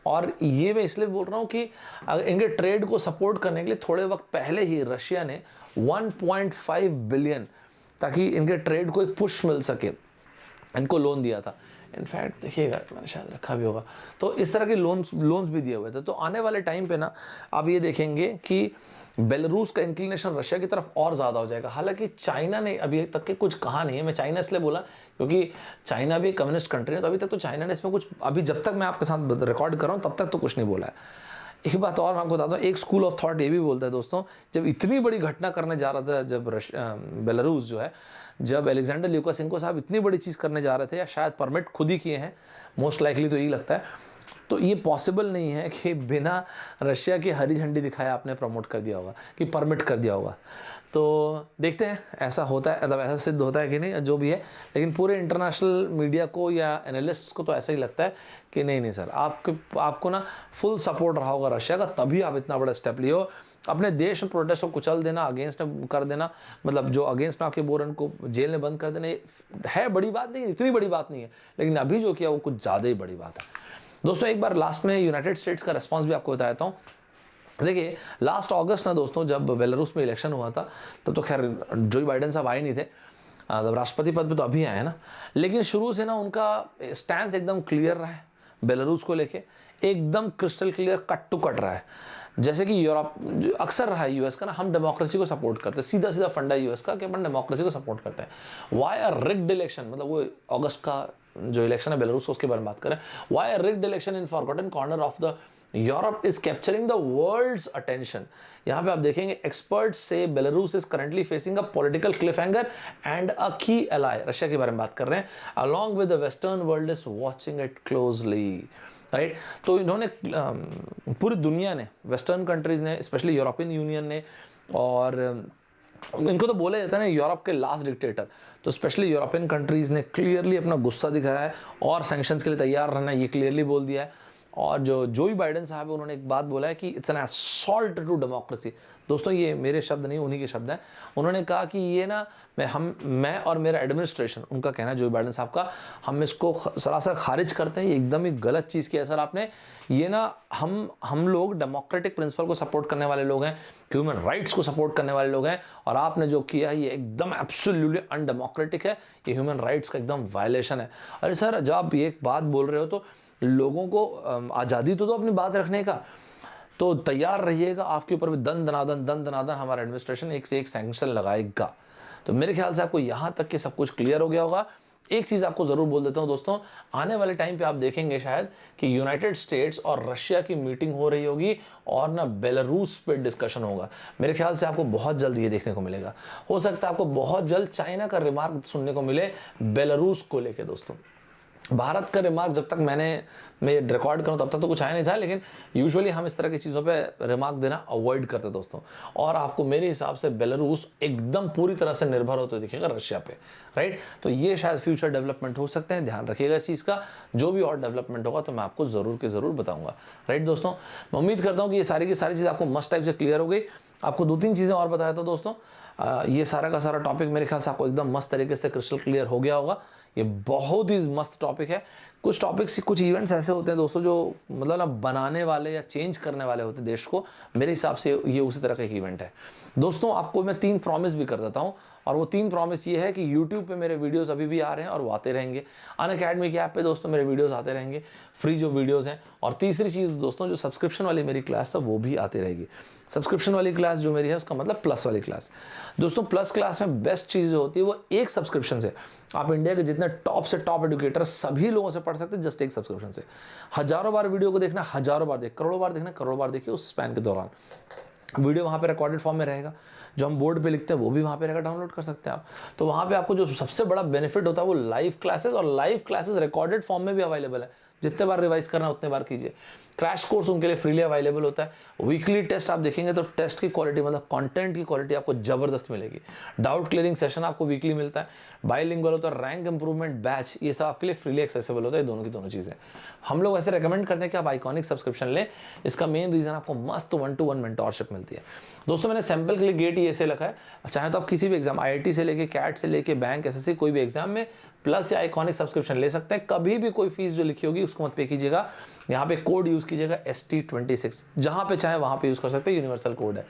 और ये मैं इसलिए बोल रहा हूँ कि इनके ट्रेड को सपोर्ट करने के लिए थोड़े वक्त पहले ही रशिया ने 1.5 बिलियन ताकि इनके ट्रेड को एक पुश मिल सके, इनको लोन दिया था। इनफैक्ट देखिएगा, मैंने शायद रखा भी होगा, तो इस तरह के लोन्स भी दिए हुए थे। तो आने वाले टाइम पे ना आप ये देखेंगे कि बेलारूस का इंक्लिनेशन रशिया की तरफ और ज़्यादा हो जाएगा। हालांकि चाइना ने अभी तक के कुछ कहा नहीं है, मैं चाइना इसलिए बोला क्योंकि चाइना भी कम्युनिस्ट कंट्री है, तो अभी तक तो चाइना ने इसमें कुछ, अभी जब तक मैं आपके साथ रिकॉर्ड कर रहा हूँ तब तक तो कुछ नहीं बोला है। एक बात और मैं आपको बताता हूँ, एक स्कूल ऑफ थॉट ये भी बोलता है दोस्तों, जब इतनी बड़ी घटना करने जा रहा था, जब बेलारूस जो है, जब अलेक्जेंडर ल्यूकाशेंको साहब इतनी बड़ी चीज़ करने जा रहे थे, या शायद परमिट खुद ही किए हैं, मोस्ट लाइकली तो यही लगता है, तो ये पॉसिबल नहीं है कि बिना रशिया की हरी झंडी दिखाया आपने प्रमोट कर दिया होगा, कि परमिट कर दिया होगा। तो देखते हैं ऐसा होता है, मतलब ऐसा सिद्ध होता है कि नहीं, जो भी है। लेकिन पूरे इंटरनेशनल मीडिया को या एनालिस्ट्स को तो ऐसा ही लगता है कि नहीं सर, आपको ना फुल सपोर्ट रहा होगा रशिया का, तभी आप इतना बड़ा स्टेप लिए हो। अपने देश में प्रोटेस्ट को कुचल देना, अगेंस्ट कर देना, मतलब जो अगेंस्ट में आपके बोल रहे हैं उनको जेल में बंद कर देना है बड़ी बात नहीं, इतनी बड़ी बात नहीं है, लेकिन अभी जो किया वो कुछ ज़्यादा ही बड़ी बात है दोस्तों। एक बार लास्ट में यूनाइटेड स्टेट्स का रिस्पॉन्स भी आपको बता देता हूँ। देखिए लास्ट अगस्त ना दोस्तों, जब बेलारूस में इलेक्शन हुआ था, तब तो खैर जो बाइडेन साहब आए नहीं थे, राष्ट्रपति पद पे तो अभी आए ना, लेकिन शुरू से ना उनका स्टैंड एकदम क्लियर रहा है बेलारूस को लेके, एकदम crystal clear, cut to cut रहा है। जैसे कि यूरोप अक्सर रहा है यूएस का ना, हम डेमोक्रेसी को सपोर्ट करते हैं, सीधा सीधा फंडा है यूएस का कि अपन डेमोक्रेसी को सपोर्ट करते हैं। वाई अ रिग्ड इलेक्शन, मतलब वो अगस्त का जो इलेक्शन है बेलारूस, उसके बारे में बात करें, why a rigged election in forgotten corner of the Europe is capturing the world's attention. यहाँ पे आप देखेंगे एक्सपर्ट्स से Belarus is currently facing a political cliff hanger and a key ally, Russia के बारे में बात कर रहे हैं, along with the western world is watching it closely, right. तो इन्होंने पूरी दुनिया ने, वेस्टर्न कंट्रीज ने, स्पेशली यूरोपियन यूनियन ने, और इनको तो बोला जाता है ना यूरोप के लास्ट डिक्टेटर, तो स्पेशली यूरोपियन कंट्रीज ने क्लियरली अपना गुस्सा दिखाया है और सैंक्शंस के लिए तैयार रहना ये क्लियरली बोल दिया है। और जो जोई बाइडेन साहब है उन्होंने एक बात बोला है कि it's an assault to democracy. दोस्तों ये मेरे शब्द नहीं, उन्हीं के शब्द हैं। उन्होंने कहा कि ये ना मैं और मेरा एडमिनिस्ट्रेशन, उनका कहना है जोई बाइडेन साहब का, हम इसको सरासर खारिज करते हैं, ये एकदम ही गलत चीज़ की है सर आपने। ये ना हम लोग डेमोक्रेटिक प्रिंसिपल को सपोर्ट करने वाले लोग हैं, ह्यूमन राइट्स को सपोर्ट करने वाले लोग हैं, और आपने जो किया है ये एकदम एब्सोल्युटली अनडेमोक्रेटिक है, ये ह्यूमन राइट्स का एकदम वायलेशन है। अरे सर जब आप ये एक बात बोल रहे हो तो लोगों को आज़ादी तो दो अपनी बात रखने का, तो तैयार रहिएगा, आपके ऊपर भी दन दनादन हमारा एडमिनिस्ट्रेशन एक से एक सैंक्शन लगाएगा। तो मेरे ख्याल से आपको यहाँ तक कि सब कुछ क्लियर हो गया होगा। एक चीज़ आपको ज़रूर बोल देता हूँ दोस्तों, आने वाले टाइम पे आप देखेंगे शायद कि यूनाइटेड स्टेट्स और रशिया की मीटिंग हो रही होगी और ना बेलारूस पे डिस्कशन होगा। मेरे ख्याल से आपको बहुत जल्द ये देखने को मिलेगा। हो सकता है आपको बहुत जल्द चाइना का रिमार्क सुनने को मिले बेलारूस को लेके। दोस्तों भारत का रिमार्क जब तक मैं रिकॉर्ड करूं तब तक तो कुछ आया नहीं था, लेकिन यूजुअली हम इस तरह की चीज़ों पे रिमार्क देना अवॉइड करते दोस्तों। और आपको मेरे हिसाब से बेलारूस एकदम पूरी तरह से निर्भर होते दिखेगा रशिया पे, राइट। तो ये शायद फ्यूचर डेवलपमेंट हो सकते हैं, ध्यान रखिएगा इस चीज़ का। जो भी और डेवलपमेंट होगा तो मैं आपको ज़रूर के ज़रूर बताऊँगा, राइट दोस्तों। मैं उम्मीद करता हूँ कि ये सारी की सारी चीज़ आपको मस्ट टाइप से क्लियर हो गई। आपको 2-3 चीज़ें और बताया था दोस्तों। ये सारा का सारा टॉपिक मेरे ख्याल से आपको एकदम मस्त तरीके से क्रिस्टल क्लियर हो गया होगा। ये बहुत ही मस्त टॉपिक है। कुछ टॉपिक्स, कुछ इवेंट्स ऐसे होते हैं दोस्तों जो मतलब ना बनाने वाले या चेंज करने वाले होते हैं देश को। मेरे हिसाब से ये उसी तरह का एक इवेंट है दोस्तों। आपको मैं 3 प्रॉमिस भी कर देता हूँ, और वो 3 प्रॉमिस ये है कि YouTube पे मेरे वीडियोस अभी भी आ रहे हैं और वो आते रहेंगे। अनअकैडमी के ऐप पे दोस्तों मेरे वीडियोस आते रहेंगे, फ्री जो वीडियोस हैं। और तीसरी चीज़ दोस्तों, जो सब्सक्रिप्शन वाली मेरी क्लास है वो भी आती रहेगी। सब्सक्रिप्शन वाली क्लास जो मेरी है उसका मतलब प्लस वाली क्लास। दोस्तों प्लस क्लास में बेस्ट चीज़ जो होती है वो एक सब्सक्रिप्शन से आप इंडिया के जितने टॉप से टॉप एडुकेटर सभी लोगों से पढ़ सकते हैं, जस्ट एक सब्सक्रिप्शन से। हज़ारों बार वीडियो को देखना, हज़ारों बार करोड़ों बार देखना, करोड़ों बार देखिए उस स्पैन के दौरान। वीडियो वहाँ पे रिकॉर्डेड फॉर्म में रहेगा, जो हम बोर्ड पे लिखते हैं वो भी वहाँ पे रहेगा, डाउनलोड कर सकते हैं आप। तो वहाँ पे आपको जो सबसे बड़ा बेनिफिट होता है वो लाइव क्लासेस, और लाइव क्लासेस रिकॉर्डेड फॉर्म में भी अवेलेबल है। जितने बार रिवाइज करना उतने बार कीजिए। क्रैश कोर्स उनके लिए फ्रीली अवेलेबल होता है। वीकली टेस्ट आप देखेंगे तो टेस्ट की क्वालिटी, मतलब कंटेंट की क्वालिटी आपको जबरदस्त मिलेगी। डाउट क्लियरिंग सेशन आपको वीकली मिलता है। बाइलिंगुअल होता है, रैंक इंप्रूवमेंट बैच, ये सब आपके लिए फ्रीली एक्सेसिबल होता है। दोनों की दोनों चीज़ें हम लोग ऐसे रेकमेंड करते हैं कि आप आइकॉनिक सब्सक्रिप्शन लें। इसका मेन रीज़न आपको मस्त 1-to-1 मेंटोरशिप मिलती है। दोस्तों मैंने सैंपल के लिए गेट ये से लिखा है, चाहे तो आप किसी भी एग्जाम, IIT से लेके कैट से लेके बैंक, SSC, कोई भी एग्जाम में प्लस या आइकॉनिक सब्सक्रिप्शन ले सकते हैं। कभी भी कोई फीस जो लिखी होगी उसको मत पे कीजिएगा। यहाँ पे कोड यूज़ कीजिएगा ST26, जहाँ पे चाहे वहाँ पे यूज़ कर सकते हैं, यूनिवर्सल कोड है।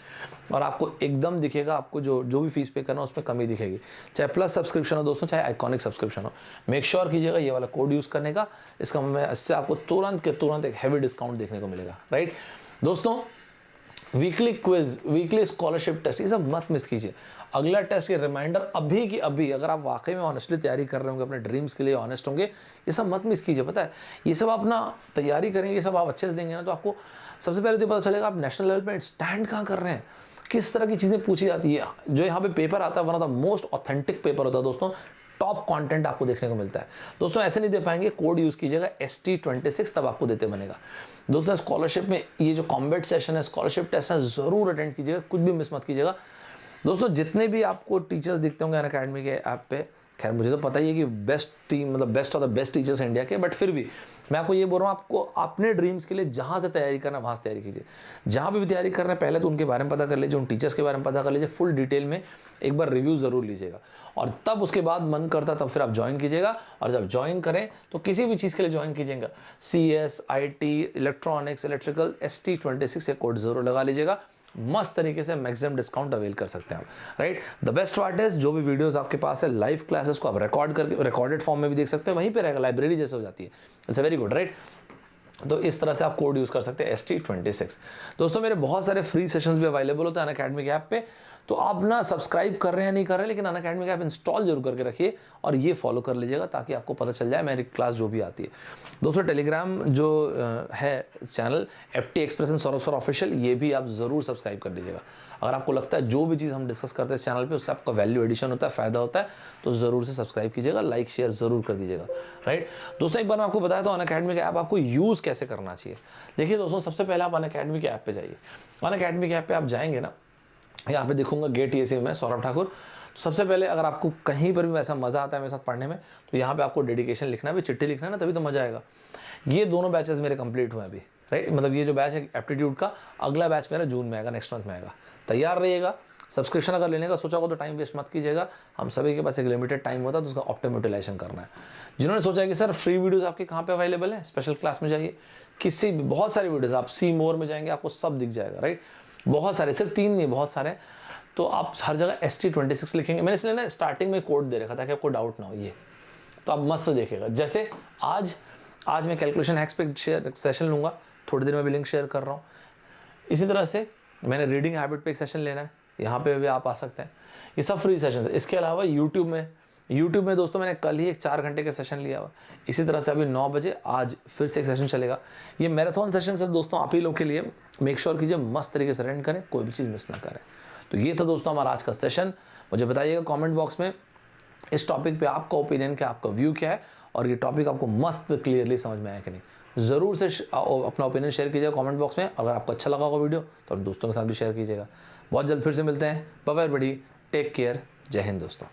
और आपको एकदम दिखेगा, आपको जो भी फीस पे करना उसमें कमी दिखेगी, चाहे प्लस सब्सक्रिप्शन हो दोस्तों, चाहे आइकॉनिक सब्सक्रिप्शन हो। मेक श्योर कीजिएगा ये वाला कोड यूज़ करने का। इससे आपको तुरंत एक हैवी डिस्काउंट देखने को मिलेगा, राइट दोस्तों। Weekly quiz, weekly scholarship test, ये सब मत मिस कीजिए। अगला टेस्ट के रिमाइंडर अभी की अभी, अगर आप वाकई में ऑनेस्टली तैयारी कर रहे होंगे, अपने ड्रीम्स के लिए ऑनेस्ट होंगे, ये सब मत मिस कीजिए। पता है ये सब आप ना तैयारी करेंगे, ये सब आप अच्छे से देंगे ना, तो आपको सबसे पहले तो पता चलेगा आप नेशनल लेवल पे स्टैंड कहाँ कर रहे हैं, किस तरह की चीज़ें पूछी जाती है। जो यहाँ पे पेपर आता है one of the most authentic paper होता है दोस्तों। टॉप कंटेंट आपको देखने को मिलता है दोस्तों। ऐसे नहीं दे पाएंगे, कोड यूज़ कीजिएगा ST26, तब आपको देते बनेगा दोस्तों। स्कॉलरशिप में ये जो कॉम्बैट सेशन है, स्कॉलरशिप टेस्ट है, ज़रूर अटेंड कीजिएगा, कुछ भी मिस मत कीजिएगा दोस्तों। जितने भी आपको टीचर्स दिखते होंगे अनअकैडमी के ऐप पे, खैर मुझे तो पता ही है कि बेस्ट टीम, मतलब best of the best teachers India के, बट फिर भी मैं आपको ये बोल रहा हूँ, आपको अपने ड्रीम्स के लिए जहाँ से तैयारी करना वहाँ से तैयारी कीजिए। जहाँ भी तैयारी कर रहे हैं पहले तो उनके बारे में पता कर लीजिए, उन टीचर्स के बारे में पता कर लीजिए, फुल डिटेल में एक बार रिव्यू ज़रूर लीजिएगा, और तब उसके बाद मन करता तब फिर आप ज्वाइन कीजिएगा। और जब ज्वाइन करें तो किसी भी चीज़ के लिए ज्वाइन कीजिएगा, CS, IT, electronics, electrical, ST26 ये कोड ज़रूर लगा लीजिएगा। मस्त तरीके से मैक्सिमम डिस्काउंट अवेल कर सकते हैं आप, right. The best part is जो भी वीडियोस आपके पास है, लाइव क्लासेस को आप रिकॉर्ड करके रिकॉर्डेड फॉर्म में भी देख सकते हैं, वहीं पे रहेगा, लाइब्रेरी जैसे हो जाती है। It's very good, right. तो इस तरह से आप कोड यूज़ कर सकते हैं ST26 दोस्तों। मेरे बहुत सारे फ्री सेशंस भी अवेलेबल होते हैं अनअकैडमी के ऐप पे, तो आप ना सब्सक्राइब कर रहे हैं या नहीं कर रहे हैं, लेकिन अनअकैडमी का ऐप इंस्टॉल जरूर करके रखिए और ये फॉलो कर लीजिएगा ताकि आपको पता चल जाए मेरी क्लास जो भी आती है। दोस्तों टेलीग्राम जो है channel FT express and Saurabh sir official, ये भी आप ज़रूर सब्सक्राइब कर लीजिएगा। अगर आपको लगता है जो भी चीज़ हम डिस्कस करते हैं इस चैनल पे उससे आपका वैल्यू एडिशन होता है, फ़ायदा होता है, तो ज़रूर से सब्सक्राइब कीजिएगा, लाइक शेयर ज़रूर कर दीजिएगा। राइट दोस्तों, एक बार मैं आपको बताया तो अनअकैडमी का ऐप आपको यूज़ कैसे करना चाहिए। देखिए दोस्तों, सबसे पहले आप अनअकैडमी के ऐप पे जाइए। अनअकैडमी के ऐप पे आप जाएंगे ना, यहाँ पे देखूंगा गेट EAC में सौरभ ठाकुर। तो सबसे पहले अगर आपको कहीं पर भी वैसा मज़ा आता है मेरे साथ पढ़ने में, तो यहाँ पे आपको डेडिकेशन लिखना है, भी चिट्ठी लिखना है ना, तभी तो मज़ा आएगा। ये दोनों बैचेस मेरे कंप्लीट हुए अभी। राइट, मतलब ये जो बैच है एप्टीट्यूड का, अगला बैच मेरा जून में आएगा, नेक्स्ट मंथ में आएगा। तैयार रहिएगा। सब्सक्रिप्शन अगर लेने का सोचा हो तो टाइम वेस्ट मत कीजिएगा। हम सभी के पास एक लिमिटेड टाइम होता है, तो उसका ऑप्टिमम यूटिलाइजेशन करना है। जिन्होंने सोचा है कि सर फ्री वीडियोस आपके कहाँ पे अवेलेबल है, स्पेशल क्लास में जाइए, किसी भी बहुत सारी वीडियोस, आप सी मोर में जाएंगे आपको सब दिख जाएगा। राइट, बहुत सारे, सिर्फ 3 नहीं, बहुत सारे। तो आप हर जगह ST26 लिखेंगे। मैंने इसलिए ना स्टार्टिंग में कोड दे रखा था कि आपको डाउट ना हो, ये तो आप मस्त से देखेगा। जैसे आज मैं कैलकुलेशन हैक्स पे सेशन लूँगा, थोड़ी देर में भी लिंक शेयर कर रहा हूँ। इसी तरह से मैंने रीडिंग हैबिट पे एक सेशन लेना है, यहाँ पे भी आप आ सकते हैं। ये सब फ्री सेशन है। इसके अलावा यूट्यूब में दोस्तों मैंने कल ही एक 4 घंटे का सेशन लिया हुआ। इसी तरह से अभी 9 बजे आज फिर से एक सेशन चलेगा। ये मैराथन सेशन है दोस्तों, आप ही लोग के लिए। मेक श्योर कीजिए मस्त तरीके से अटेंड करें, कोई भी चीज़ मिस ना करें। तो ये था दोस्तों हमारा आज का सेशन। मुझे बताइएगा कमेंट बॉक्स में इस टॉपिक पे आपका ओपिनियन क्या, आपका व्यू क्या है, और ये टॉपिक आपको मस्त क्लियरली समझ में आया कि नहीं। ज़रूर से अपना ओपिनियन शेयर कीजिएगा कमेंट बॉक्स में। अगर आपको अच्छा लगा होगा वीडियो तो अपने दोस्तों के साथ भी शेयर कीजिएगा। बहुत जल्द फिर से मिलते हैं। बाय बाय बड़ी, टेक केयर, जय हिंद दोस्तों।